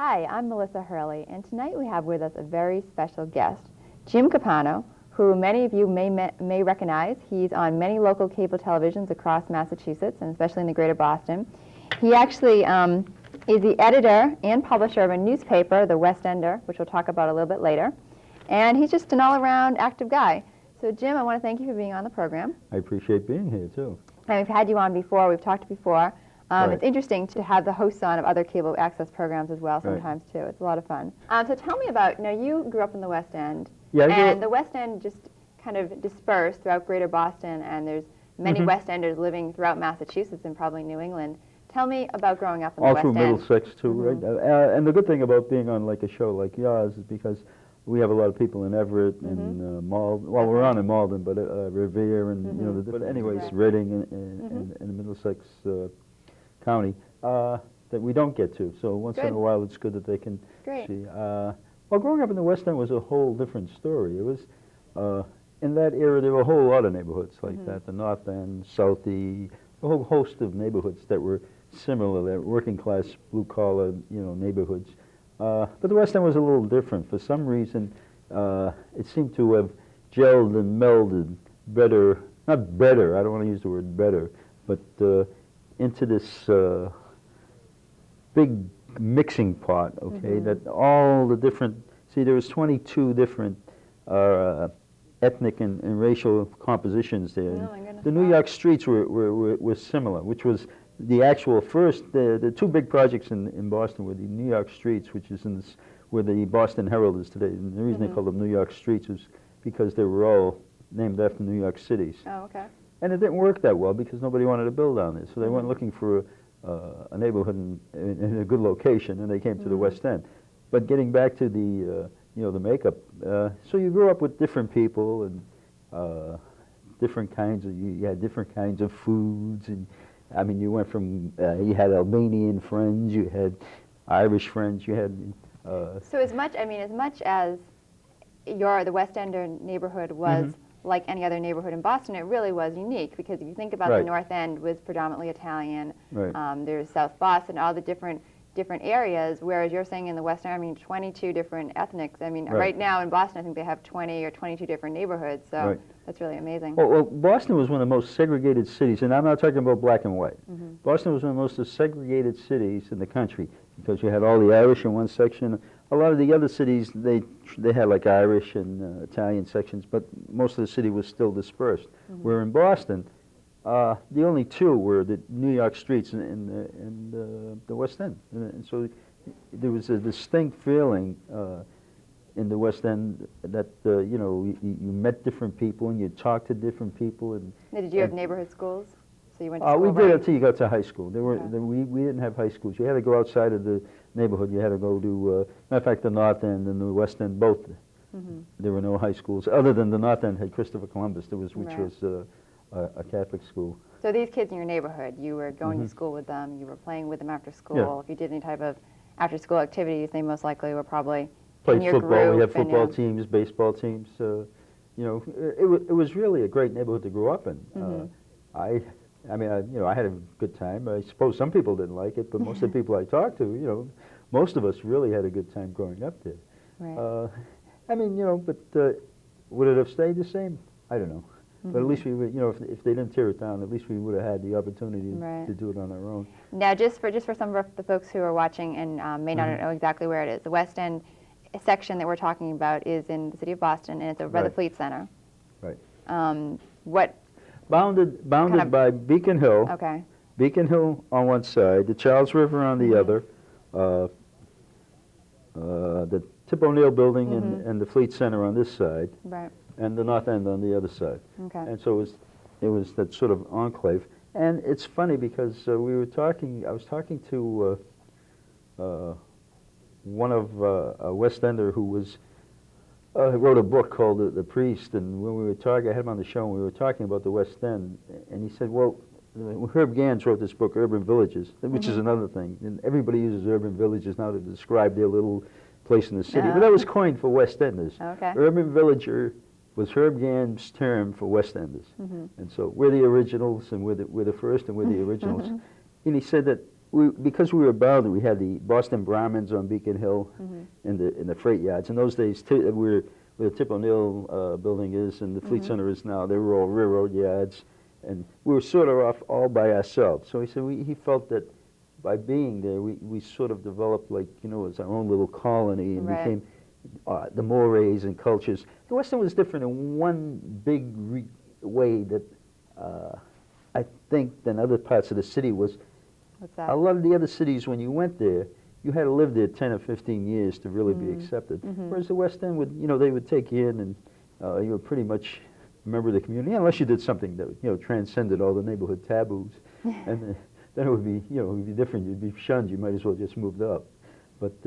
Hi, I'm Melissa Hurley, and tonight we have with us a very special guest, Jim Campano, who many of you may recognize. He's on many local cable televisions across Massachusetts, and especially in the greater Boston. He actually is the editor and publisher of a newspaper, The West Ender, which we'll talk about a little bit later. And he's just an all-around active guy. So, Jim, I want to thank you for being on the program. I appreciate being here, too. And we've had you on before. We've talked before. Right. It's interesting to have the hosts on of other cable access programs as well sometimes, too. It's a lot of fun. So tell me about, you grew up in the West End. Yeah, and the West End just kind of dispersed throughout greater Boston, and there's many West Enders living throughout Massachusetts and probably New England. Tell me about growing up in the West End. All through Middlesex, too, right? And the good thing about being on like a show like yours is because we have a lot of people in Everett and Malden. Well, we're on in Malden, but Revere and, but anyways, Reading and the Middlesex County that we don't get to. So once in a while, it's good that they can see. Well, growing up in the West End was a whole different story. It was, in that era, there were a whole lot of neighborhoods like that, the North End, Southie, a whole host of neighborhoods that were similar, that working class, blue collar, neighborhoods. But the West End was a little different. For some reason, it seemed to have gelled and melded better, not better, I don't want to use the word better, but into this big mixing pot, that all the different, there was 22 different ethnic and racial compositions there. Oh, my goodness. The New York streets were similar, which was the actual first, the two big projects in Boston were the New York streets, which is where the Boston Herald is today. And the reason they called them New York streets was because they were all named after New York cities. Oh, okay. And it didn't work that well because nobody wanted to build on it. So they went looking for a neighborhood in a good location, and they came to the West End. But getting back to the, the makeup, so you grew up with different people and different kinds of, you had different kinds of foods, and I mean, you went from, you had Albanian friends, you had Irish friends, you had... So as much as the West Ender neighborhood was like any other neighborhood in Boston, it really was unique, because if you think about the North End was predominantly Italian, there's South Boston, all the different areas, whereas you're saying in the West End, 22 different ethnics. Right now in Boston, I think they have 20 or 22 different neighborhoods, so that's really amazing. Well, Boston was one of the most segregated cities, and I'm not talking about black and white. Boston was one of the most segregated cities in the country, because you had all the Irish in one section. A lot of the other cities, they had like Irish and Italian sections, but most of the city was still dispersed. Where in Boston, the only two were the New York streets and the West End. And so there was a distinct feeling in the West End that, you met different people and you talked to different people. And did you have neighborhood schools? So you went to school, we did until you got to high school. We didn't have high schools. You had to go outside of the neighborhood. You had to go to, matter of fact, the North End and the West End, both. There were no high schools, other than the North End had Christopher Columbus, which was a Catholic school. So these kids in your neighborhood, you were going to school with them, you were playing with them after school. If you did any type of after-school activities, they most likely were probably in your football. group. We had football teams, baseball teams. It was really a great neighborhood to grow up in. I had a good time. I suppose some people didn't like it, but most of the people I talked to, most of us really had a good time growing up there. Right. But would it have stayed the same? I don't know. But at least we would, if they didn't tear it down, at least we would have had the opportunity to do it on our own. Now, just for some of the folks who are watching and may not know exactly where it is, the West End section that we're talking about is in the city of Boston, and it's over by the Fleet Center. Right. Bounded by Beacon Hill. Okay. Beacon Hill on one side, the Charles River on the other, the Tip O'Neill building and the Fleet Center on this side. Right. And the North End on the other side. Okay. And so it was that sort of enclave. And it's funny because I was talking to one of a West Ender who wrote a book called The Priest, and when we were talking, I had him on the show, and we were talking about the West End, and he said, well, Herb Gans wrote this book, Urban Villages, which is another thing, and everybody uses urban villages now to describe their little place in the city, but that was coined for West Enders. Okay. Urban villager was Herb Gans' term for West Enders. And so we're the originals, and we're the first, and we're the originals. And he said that because we were bounded, we had the Boston Brahmins on Beacon Hill in the freight yards. In those days, where the Tip O'Neill building is and the Fleet Center is now, they were all railroad yards, and we were sort of off all by ourselves. So he said he felt that by being there, we sort of developed like, as our own little colony and became the mores and cultures. The West End was different in one big way that I think than other parts of the city was. What's that? A lot of the other cities, when you went there, you had to live there 10 or 15 years to really be accepted. Whereas the West End would, they would take you in and you were pretty much a member of the community, unless you did something that, transcended all the neighborhood taboos. And then it would be, it would be different. You'd be shunned. You might as well just moved up. But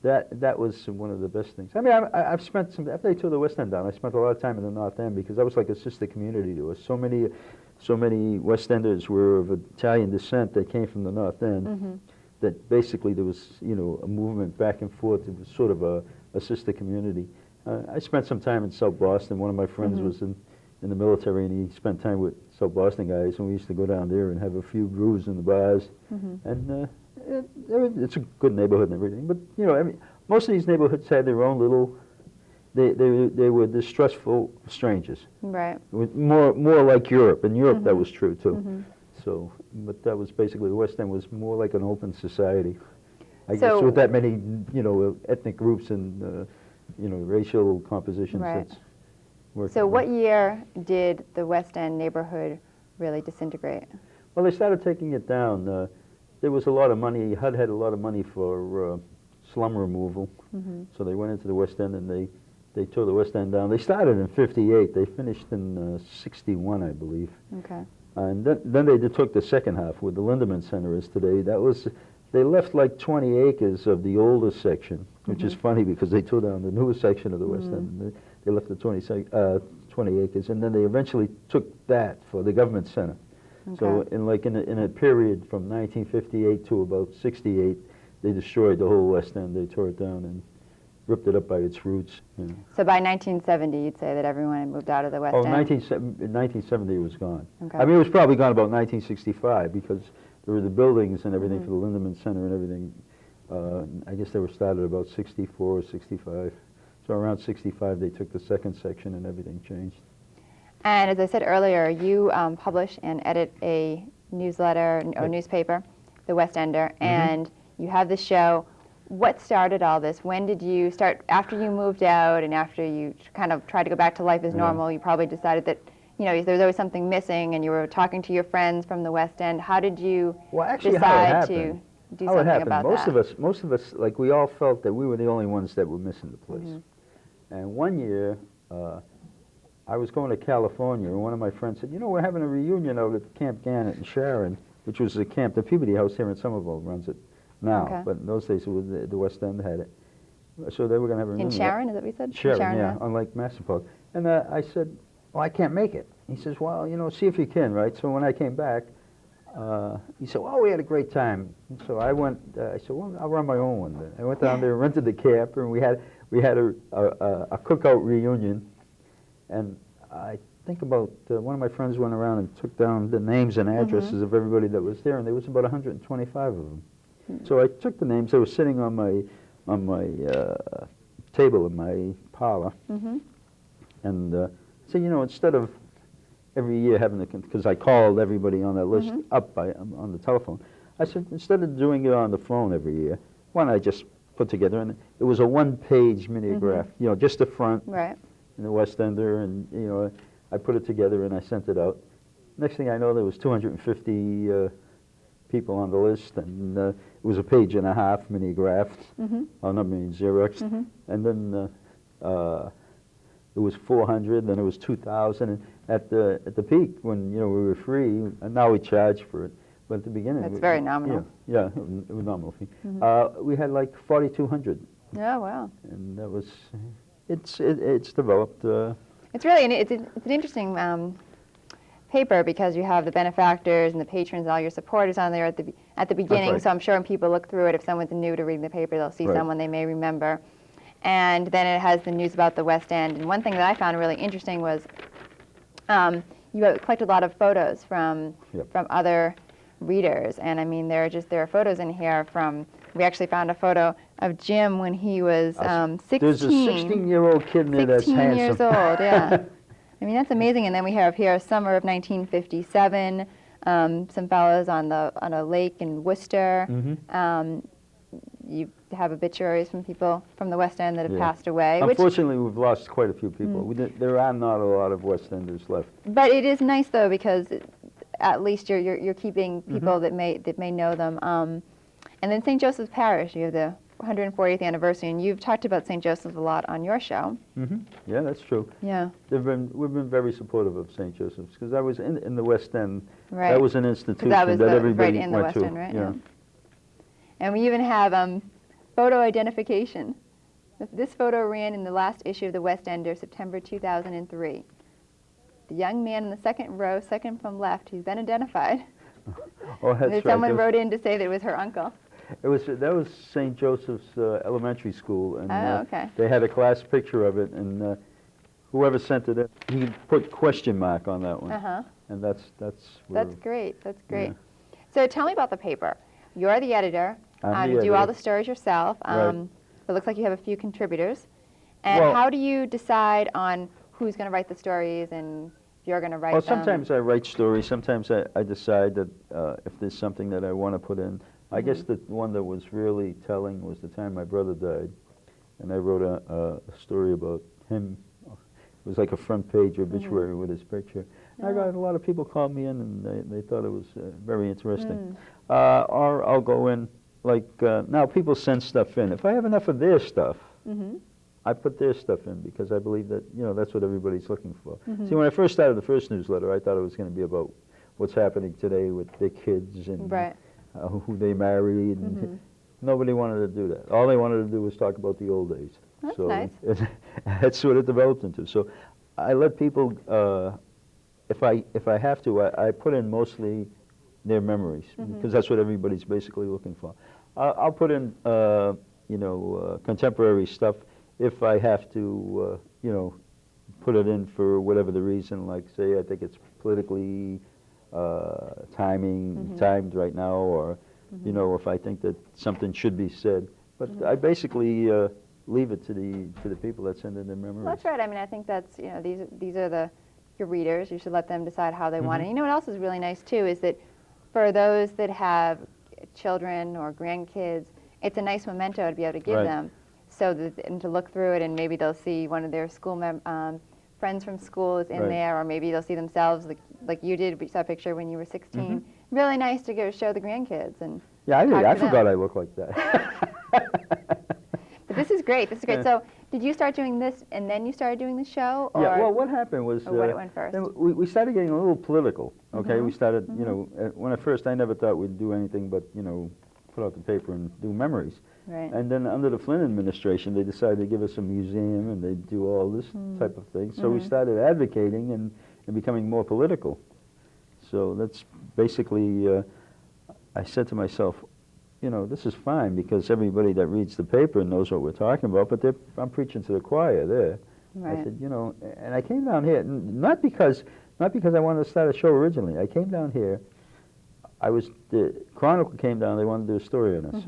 that was one of the best things. I mean, I've spent some, after I tore the West End down, I spent a lot of time in the North End because that was like a sister community to us. So many West Enders were of Italian descent that came from the North End that basically there was, a movement back and forth. It was sort of a sister community. I spent some time in South Boston. One of my friends was in the military, and he spent time with South Boston guys, and we used to go down there and have a few brews in the bars. And it's a good neighborhood and everything. But, I mean, most of these neighborhoods had their own little, they were distrustful strangers. Right. More like Europe. In Europe, that was true, too. So, but that was basically, the West End was more like an open society. I guess with that many, ethnic groups and, racial compositions. Right. That's working. So what year did the West End neighborhood really disintegrate? Well, they started taking it down. There was a lot of money. HUD had a lot of money for slum removal. So they went into the West End and they tore the West End down. They started in '58. They finished in '61, I believe. Okay. And then they took the second half, where the Lindemann Center is today. They left like 20 acres of the older section, which is funny because they tore down the newer section of the West End. They left the 20 acres, and then they eventually took that for the government center. Okay. So in a period from 1958 to about '68, they destroyed the whole West End. They tore it down and ripped it up by its roots. So by 1970, you'd say that everyone had moved out of the West End? 1970 it was gone. Okay. I mean, it was probably gone about 1965 because there were the buildings and everything for the Lindemann Center and everything. I guess they were started about 64 or 65. So around 65, they took the second section and everything changed. And as I said earlier, you publish and edit a newsletter or newspaper, The West Ender, and you have this show. What started all this? When did you start, after you moved out and after you kind of tried to go back to life as normal, you probably decided that, there's always something missing and you were talking to your friends from the West End. How did you decide to do something about that? Most of us, like we all felt that we were the only ones that were missing the place. And one year, I was going to California, and one of my friends said, we're having a reunion out at Camp Gannett in Sharon, which was the camp, the Peabody House here in Somerville runs it now. Okay. But in those days, it was the West End had it. So they were going to have a reunion. In Sharon, is that what you said? Sharon, yeah, on Lake Massapequa. And I said, well, I can't make it. He says, well, see if you can, right? So when I came back, he said, well, we had a great time. And so I went, I said, well, I'll run my own one then. I went down there, rented the camper, and we had a cookout reunion. And I think about one of my friends went around and took down the names and addresses of everybody that was there, and there was about 125 of them. So I took the names. They were sitting on my table in my parlor, and so instead of every year having because I called everybody on that list up on the telephone, I said instead of doing it on the phone every year, why don't I just put together, and it was a one-page mimeograph, just the front. Right. In the West Ender, and I put it together and I sent it out. Next thing I know, there was 250 people on the list, and it was a page and a half mimeographed, not meaning Xerox, and then it was 400, then it was 2,000, and at the peak when we were free, and now we charge for it, but at the beginning that's very nominal. Yeah, it was nominal fee. We had like 4,200. Oh wow! And that was. It's developed. It's really it's an interesting paper because you have the benefactors and the patrons and all your supporters on there at the beginning. Right. So I'm sure when people look through it, if someone's new to reading the paper, they'll see someone they may remember. And then it has the news about the West End. And one thing that I found really interesting was you collected a lot of photos from other readers. And I mean, there are photos in here from, we actually found a photo of Jim when he was 16. There's a 16-year-old kid in there that's 16 years handsome. old, yeah. I mean, that's amazing. And then we have here summer of 1957, some fellows on a lake in Worcester. You have obituaries from people from the West End that have passed away. Unfortunately, we've lost quite a few people. There are not a lot of West Enders left. But it is nice, though, because at least you're keeping people that may know them. And then St. Joseph's Parish, you have the 140th anniversary, and you've talked about St. Joseph's a lot on your show. Yeah, that's true. Yeah. We've been very supportive of St. Joseph's because I was in the West End. Right. That was an institution that everybody right in the went West to. End, right? Yeah. And we even have photo identification. This photo ran in the last issue of the West Ender, September 2003. The young man in the second row, second from left, he's been identified. Oh, that's right. Someone wrote in to say that it was her uncle. That was St. Joseph's Elementary School, and okay. they had a class picture of it, and whoever sent it in, he put question mark on that one, and that's where, That's great. That's great. Yeah. So tell me about the paper. You're the editor. I'm the you do all editor. the stories yourself. Right. It looks like you have a few contributors. And Well, how do you decide on who's going to write the stories and if you're going to write Well, them? sometimes I write stories. Sometimes I decide that if there's something that I want to put in. I guess the one that was really telling was the time my brother died, and I wrote a story about him. It was like a front page obituary with his picture. And I got a lot of people called me in, and they thought it was very interesting. Or I'll go in, like now people send stuff in. If I have enough of their stuff, I put their stuff in because I believe that that's what everybody's looking for. See, when I first started the first newsletter, I thought it was going to be about what's happening today with their kids and who they married. And nobody wanted to do that. All they wanted to do was talk about the old days. That's so nice. That's what it developed into. So I let people, if I have to, I put in mostly their memories because that's what everybody's basically looking for. I'll put in contemporary stuff if I have to put it in for whatever the reason. Like say I think it's politically timed right now, or if I think that something should be said. But I basically leave it to the people that send in their memories. Well, that's right. I mean, I think that's these are your readers. You should let them decide how they want it. You know what else is really nice too is that for those that have children or grandkids, it's a nice memento to be able to give them, and to look through it, and maybe they'll see one of their school friends from school is in there, or maybe they'll see themselves like you did. We saw a picture when you were 16. Really nice to go show the grandkids and yeah, I did. I forgot them. I look like that. But this is great. This is great. So, did you start doing this and then you started doing the show? Or Yeah. Well, what happened was what went first? then we started getting a little political. Okay, we started. When at first I never thought we'd do anything but put out the paper and do memories. Right. And then under the Flynn administration, they decided to give us a museum and they'd do all this type of thing. So we started advocating and becoming more political. So that's basically, I said to myself, this is fine because everybody that reads the paper knows what we're talking about, but I'm preaching to the choir there. Right. I said, and I came down here, not because I wanted to start a show originally. I came down here, the Chronicle came down, they wanted to do a story on us.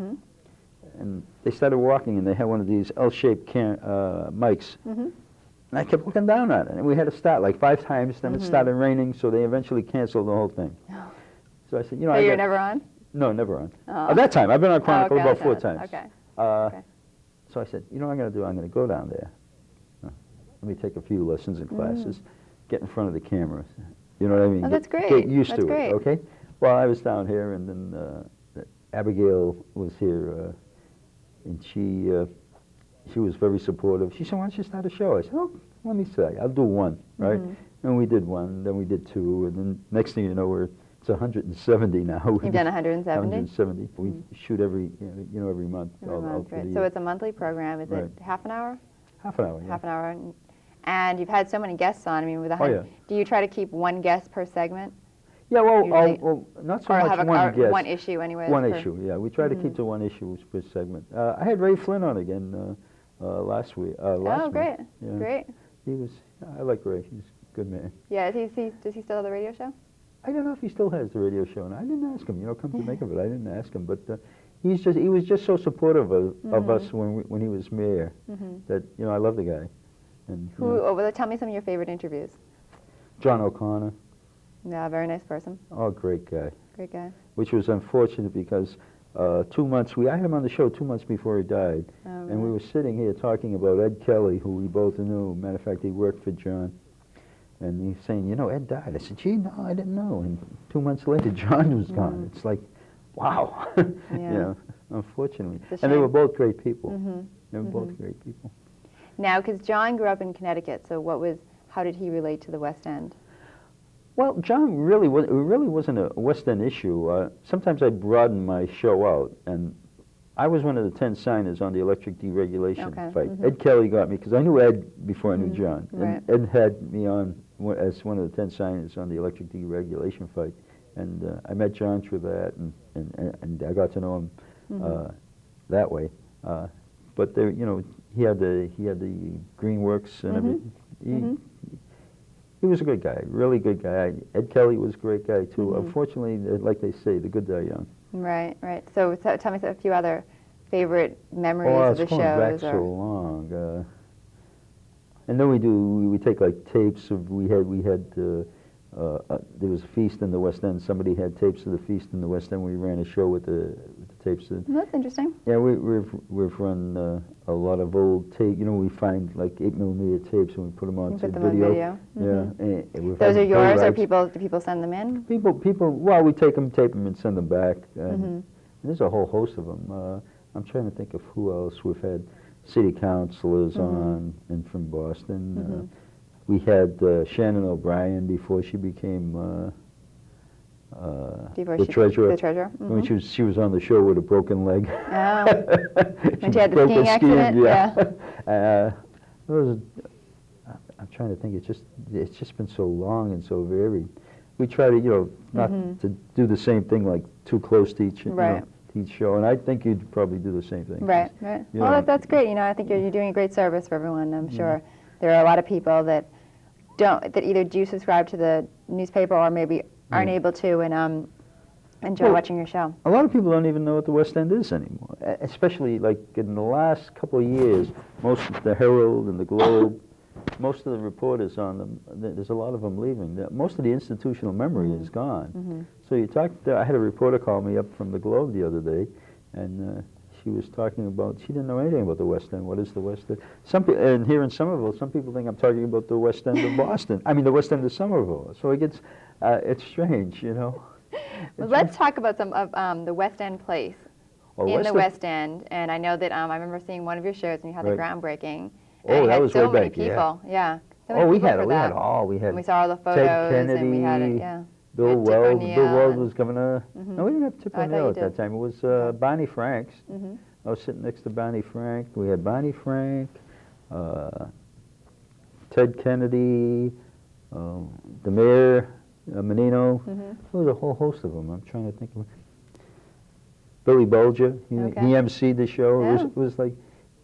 And they started walking, and they had one of these L-shaped mics. And I kept looking down at it, and we had to start like 5 times, then it started raining, so they eventually canceled the whole thing. So I said, So you're never on? No, never on. At that time, I've been on Chronicle about 4 times. Okay. So I said, what I'm going to do, I'm going to go down there. Let me take a few lessons and classes, get in front of the camera. You know what I mean? Oh, that's great. Get used That's to great. it, okay? Well, I was down here, and then Abigail was here, and she was very supportive. She said, why don't you start a show? I said, oh, let me say, I'll do one, right? And we did one, then we did 2, and then next thing you know, it's 170 now. You've done 170? 170. We shoot every month. Every month, right. So it's a monthly program. Is it half an hour? Half an hour, yeah. Half an hour. And you've had so many guests on. I mean, with do you try to keep one guest per segment? Yeah, well, not so or much have one guest. one issue anyway. One issue, yeah. We try to keep to one issue per segment. I had Ray Flynn on again last week. Great. Yeah. Great. I like Ray. He's a good man. Yeah, does he still have the radio show? I don't know if he still has the radio show, and I didn't ask him. You know, come to think of it, I didn't ask him, but he was just so supportive of us when he was mayor that I love the guy. And Well, tell me some of your favorite interviews. John O'Connor. Yeah, very nice person. Oh, great guy. Great guy. Which was unfortunate because 2 months, I had him on the show 2 months before he died. Oh, really? And we were sitting here talking about Ed Kelly, who we both knew. Matter of fact, he worked for John. And he's saying, Ed died. I said, gee, no, I didn't know. And 2 months later, John was gone. It's like, wow. Yeah. Unfortunately. It's a And they shame. were both great people. They were both great people. Now, because John grew up in Connecticut, so how did he relate to the West End? Well, John really wasn't a West End issue. Sometimes I broaden my show out, and I was one of the 10 signers on the electric deregulation fight. Ed Kelly got me, because I knew Ed before I knew John. Right. And Ed had me on as one of the 10 signers on the electric deregulation fight. And I met John through that, and I got to know him that way. But there, he had the Green Works and everything. He was a good guy, really good guy. Ed Kelly was a great guy too. Unfortunately, like they say, the good die young. Right, right. So tell me a few other favorite memories of the it's going back shows. so long. And then we take like tapes of there was a feast in the West End. Somebody had tapes of the feast in the West End. We ran a show with the tapes. That's interesting. Yeah, we've run a lot of old tape. We find like 8mm tapes and we put them onto video. Yeah. And Those are yours, or do people send them in? People. Well, we take them, tape them, and send them back. And there's a whole host of them. I'm trying to think of who else we've had. City councilors on, and from Boston. We had Shannon O'Brien before she became the treasurer. The treasurer. When she was on the show with a broken leg. Oh. When she had the skiing accident. Yeah. I'm trying to think. It's just been so long and so varied. We try to not to do the same thing like too close to each each show, and I think you'd probably do the same thing. Right. Well, that's great. I think you're doing a great service for everyone. I'm sure there are a lot of people that either do subscribe to the newspaper or maybe aren't able to and enjoy watching your show. A lot of people don't even know what the West End is anymore, especially like in the last couple of years. Most of the Herald and the Globe, most of the reporters on them, there's a lot of them leaving. Most of the institutional memory is gone. So I had a reporter call me up from the Globe the other day, and she was talking about, she didn't know anything about the West End. What is the West End? And here in Somerville, some people think I'm talking about the West End of Boston. I mean, the West End of Somerville. So it's strange, Well, let's talk about some of the West End place in the West End. And I know that I remember seeing one of your shows, and you had the groundbreaking. Oh, that was way so many back, people. Yeah. So we had and we saw all the photos, Ted Kennedy, and we had it. Bill Weld. Bill Weld was governor. No, we didn't have Tip O'Neill at that time. It was Bonnie Franks. I was sitting next to Bonnie Frank. We had Bonnie Frank, Ted Kennedy, the mayor, Menino. There was a whole host of them. I'm trying to think of Billy Bolger. He emceed the show. Yeah. It was like,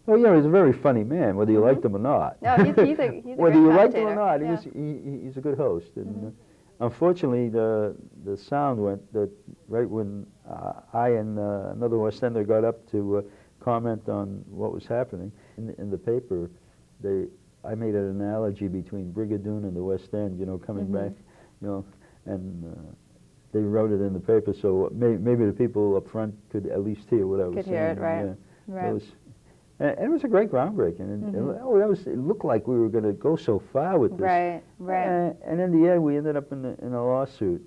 he's a very funny man, whether you liked him or not. No, he's a whether you liked him or not, yeah. he's a good host. And unfortunately, the sound went that right when I and another West Ender got up to comment on what was happening in the paper. I made an analogy between Brigadoon and the West End, coming back, and they wrote it in the paper, so maybe the people up front could at least hear what I was saying. Could hear it, right? Yeah. Right. It was a great groundbreaking, and it looked like we were going to go so far with this. Right. And in the end, we ended up in a lawsuit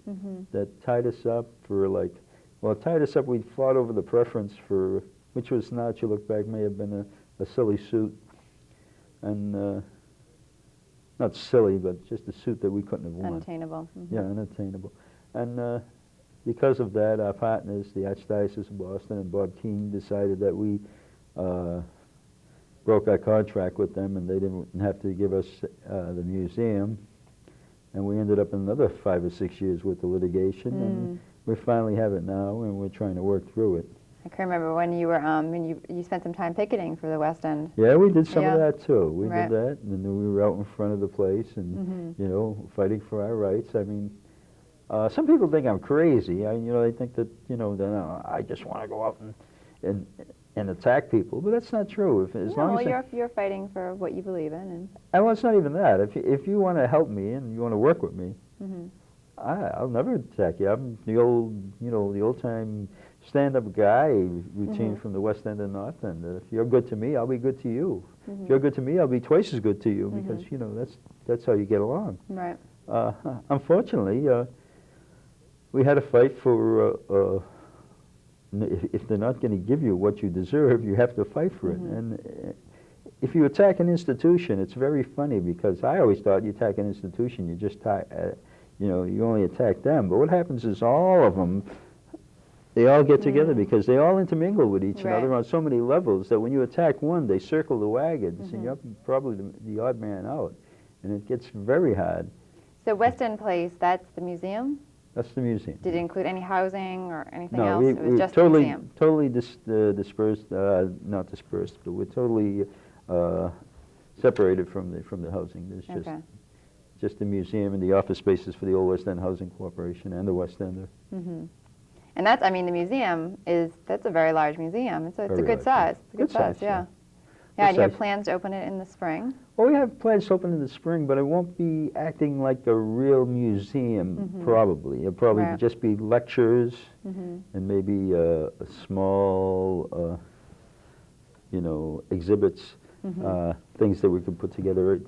that tied us up for we fought over the preference for, which was, now that you look back, may have been a silly suit, and not silly, but just a suit that we couldn't have won. Unattainable. Yeah, unattainable. And because of that, our partners, the Archdiocese of Boston and Bob Keene, decided that we broke our contract with them, and they didn't have to give us the museum. And we ended up in another 5 or 6 years with the litigation, and we finally have it now, and we're trying to work through it. I can remember when you were you spent some time picketing for the West End. Yeah, we did some of that too. We Right. did that, and then we were out in front of the place, and fighting for our rights. I mean, Some people think I'm crazy. They think that, that I just want to go out and attack people, but that's not true. You're fighting for what you believe in, well, it's not even that. If you want to help me and you want to work with me, I'll never attack you. I'm the old time stand-up guy routine from the West End and North End. If you're good to me, I'll be good to you. If you're good to me, I'll be twice as good to you because that's how you get along. Right. Unfortunately, we had a fight for. If they're not going to give you what you deserve, you have to fight for it. And if you attack an institution, it's very funny because I always thought you attack an institution, you just you only attack them. But what happens is all of them, they all get together because they all intermingle with each other on so many levels that when you attack one, they circle the wagons, and you're probably the odd man out, and it gets very hard. So West End Place, that's the museum? That's the museum. Did it include any housing or anything else? No, it was just the museum? Totally dispersed, not dispersed, but we're totally separated from the housing. There's just the museum and the office spaces for the Old West End Housing Corporation and the West Ender. And that's, the museum that's a very large museum. It's a good size. It's a good size, yeah. Yeah, and you have plans to open it in the spring? Well, we have plans to open in the spring, but it won't be acting like a real museum, probably. It'll probably just be lectures and maybe a small, exhibits, things that we could put together.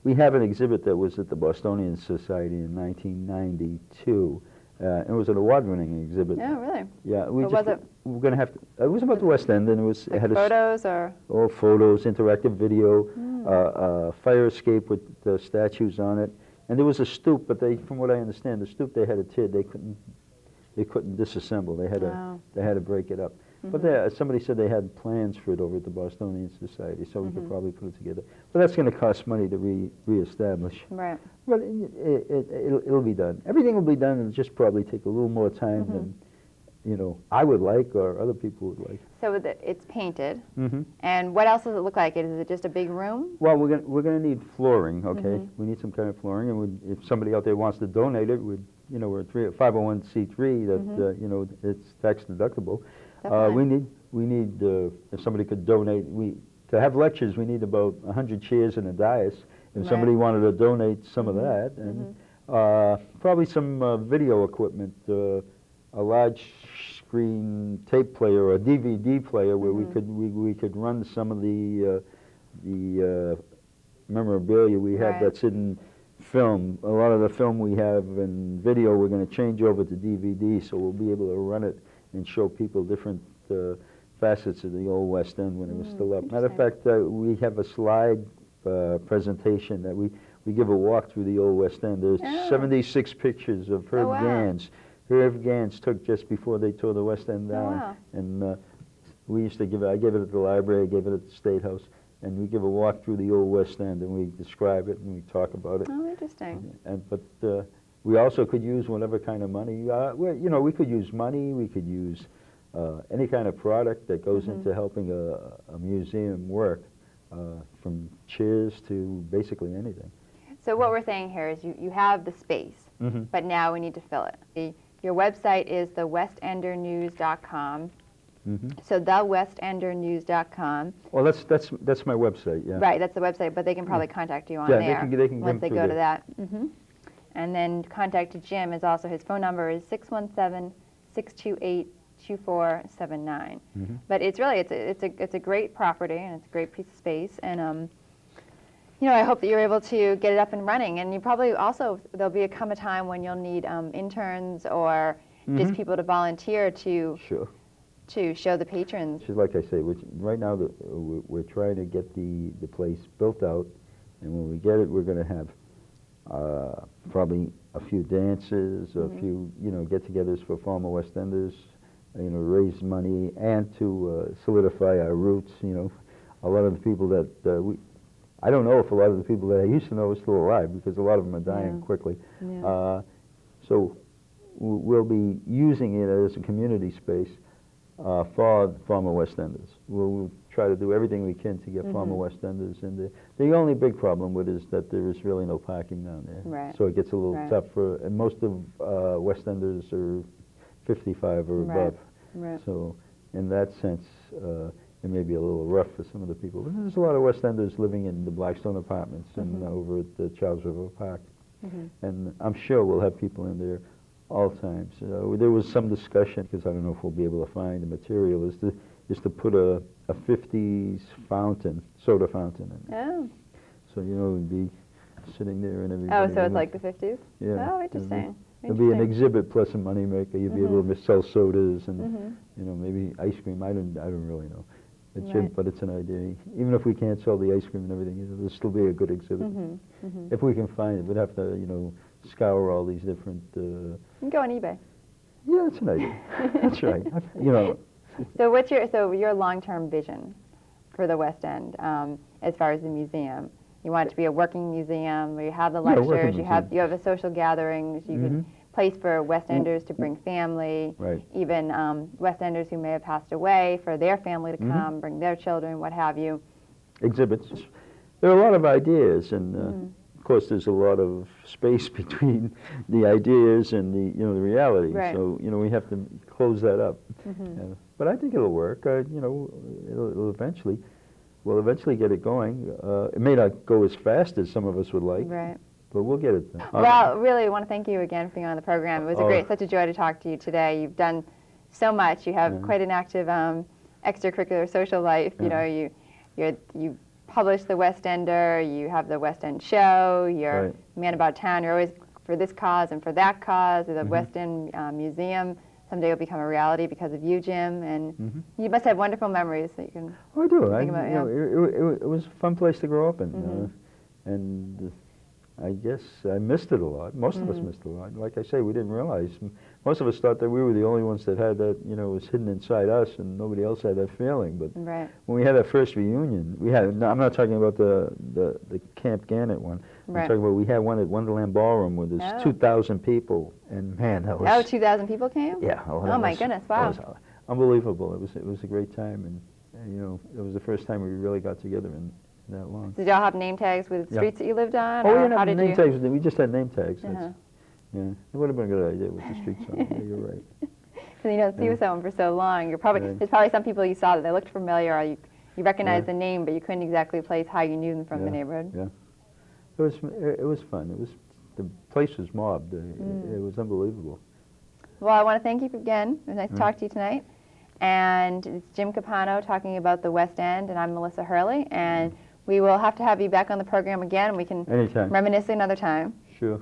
We have an exhibit that was at the Bostonian Society in 1992. It was an award-winning exhibit. Yeah, really? Yeah, was it? We're going to have to. It was about the West End, and it had photos or all photos, interactive video, fire escape with statues on it, and there was a stoop. But from what I understand, the stoop they had a tid. They couldn't disassemble. They had to break it up. But somebody said they had plans for it over at the Bostonian Society, so we could probably put it together. But that's going to cost money to reestablish. Right. But it'll be done. Everything will be done. It'll just probably take a little more time than I would like or other people would like. So it's painted. And what else does it look like? Is it just a big room? Well, we're going to need flooring. Okay, we need some kind of flooring, and if somebody out there wants to donate it, we're a 501c3 that it's tax deductible. We need if somebody could donate. To have lectures, we need about 100 chairs and a dais. If somebody wanted to donate some of that, and probably some video equipment, a large screen tape player or a DVD player where we could run some of the memorabilia we have that's in film. A lot of the film we have in video we're going to change over to DVD, so we'll be able to run it and show people different facets of the Old West End when it was still up. Matter of fact, we have a slide presentation that we give a walk through the Old West End. There's 76 pictures of Herb Gans. Herb Gans took just before they tore the West End down. And we used to I gave it at the library, I gave it at the State House, and we give a walk through the Old West End and we describe it and we talk about it. Oh, interesting. But we also could use whatever kind of money. We could use money, we could use any kind of product that goes into helping a museum work, from chairs to basically anything. So what we're saying here is you have the space, but now we need to fill it. Your website is thewestendernews.com. So thewestendernews.com. Well, that's my website, yeah. Right, that's the website, but they can probably contact you on there. They can once they go to that. And then contact Jim is also, his phone number is 617-628-2479. But it's really, it's a great property and it's a great piece of space. And I hope that you're able to get it up and running. And you probably also, there'll come a time when you'll need interns or just people to volunteer to show the patrons. Just like I say, right now we're trying to get the place built out, and when we get it, we're going to have probably a few dances, a few get-togethers for former West Enders, raise money and to solidify our roots. A lot of the people that I don't know if a lot of the people that I used to know are still alive because a lot of them are dying quickly. So we'll be using it as a community space for former West Enders. We'll try to do everything we can to get former West Enders in there. The only big problem with it is that there is really no parking down there. Right. So it gets a little tough for, and most of West Enders are 55 or above. Right. So in that sense, it may be a little rough for some of the people. But there's a lot of West Enders living in the Blackstone apartments and over at the Charles River Park. And I'm sure we'll have people in there all times. There was some discussion, because I don't know if we'll be able to find the material, is to put a 50s fountain, soda fountain in there. Oh. So, you know, it'd be sitting there and everybody. Oh, so it's like the 50s? Yeah. Oh, interesting. It'd be an exhibit plus a moneymaker. You'd be able to sell sodas and, you know, maybe ice cream. I don't really know. But it's an idea. Even if we can't sell the ice cream and everything, it'll still be a good exhibit. If we can find it, we'd have to, you know, scour all these different. You can go on eBay. Yeah, that's an idea. That's right. You know. So what's your long-term vision for the West End as far as the museum? You want it to be a working museum where you have the lectures, you have the social gatherings, you can place for West Enders to bring family, even West Enders who may have passed away, for their family to come, bring their children, what have you. Exhibits. There are a lot of ideas, and of course there's a lot of space between the ideas and the the reality. Right. So we have to close that up. But I think it'll work. It'll eventually. We'll eventually get it going. It may not go as fast as some of us would like. Right. But we'll get it done. Well, really, I want to thank you again for being on the program. It was such a joy to talk to you today. You've done so much. You have quite an active extracurricular social life. You know, you publish the West Ender. You have the West End show. You're a man about town. You're always for this cause and for that cause. The West End Museum someday will become a reality because of you, Jim. And you must have wonderful memories that you can. Oh, I do. Think about, it was a fun place to grow up in, and I guess I missed it a lot. Most of us missed it a lot. Like I say, we didn't realize. Most of us thought that we were the only ones that had that, it was hidden inside us, and nobody else had that feeling. But when we had that first reunion, we had. I'm not talking about the Camp Gannett one. I'm talking about we had one at Wonderland Ballroom where there's 2,000 people, and man, that was. Oh, 2,000 people came? Yeah. Oh my goodness! Wow. That was unbelievable. It was a great time, and it was the first time we really got together in that long. Did y'all have name tags with streets that you lived on? Oh, or yeah, how did name you? tags. We just had name tags. Yeah, it would have been a good idea with the streets on. Yeah, you're right. Because you don't see with someone for so long. There's probably some people you saw that they looked familiar, or you recognized the name, but you couldn't exactly place how you knew them from the neighborhood. Yeah, it was fun. The place was mobbed. It was unbelievable. Well, I want to thank you again. It was nice to talk to you tonight. And it's Jim Campano talking about the West End, and I'm Melissa Hurley. And we will have to have you back on the program again. We can reminisce another time. Sure.